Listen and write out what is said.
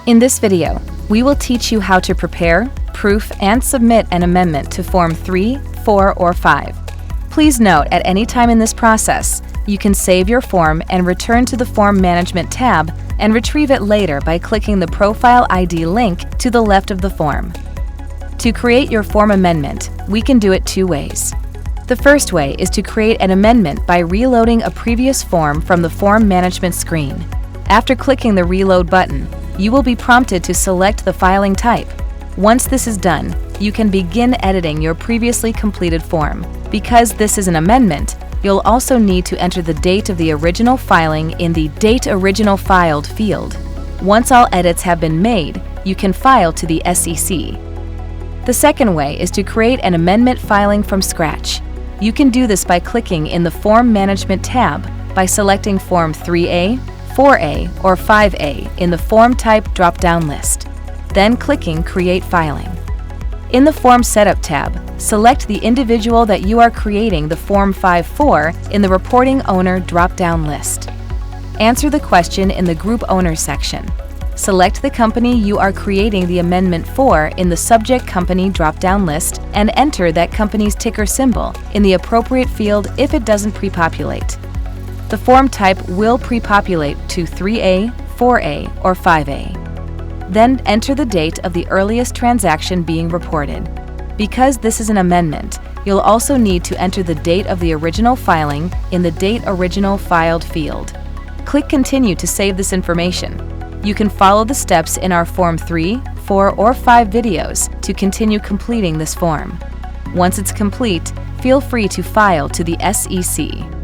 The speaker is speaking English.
In this video, we will teach you how to prepare, proof, and submit an amendment to Form 3, 4, or 5. Please note, at any time in this process, you can save your form and return to the Form Management tab and retrieve it later by clicking the Profile ID link to the left of the form. To create your form amendment, we can do it two ways. The first way is to create an amendment by reloading a previous form from the Form Management screen. After clicking the Reload button, you will be prompted to select the filing type. Once this is done, you can begin editing your previously completed form. Because this is an amendment, you'll also need to enter the date of the original filing in the Date Original Filed field. Once all edits have been made, you can file to the SEC. The second way is to create an amendment filing from scratch. You can do this by clicking in the Form Management tab by selecting Form 3A, 4A, or 5A in the Form Type drop-down list. Then clicking Create Filing. In the Form Setup tab, select the individual that you are creating the Form 5 for in the Reporting Owner drop-down list. Answer the question in the Group Owners section. Select the company you are creating the amendment for in the Subject Company drop-down list and enter that company's ticker symbol in the appropriate field if it doesn't pre-populate. The form type will pre-populate to 3A, 4A, or 5A. Then enter the date of the earliest transaction being reported. Because this is an amendment, you'll also need to enter the date of the original filing in the Date Original Filed field. Click Continue to save this information. You can follow the steps in our Form 3, 4, or 5 videos to continue completing this form. Once it's complete, feel free to file to the SEC.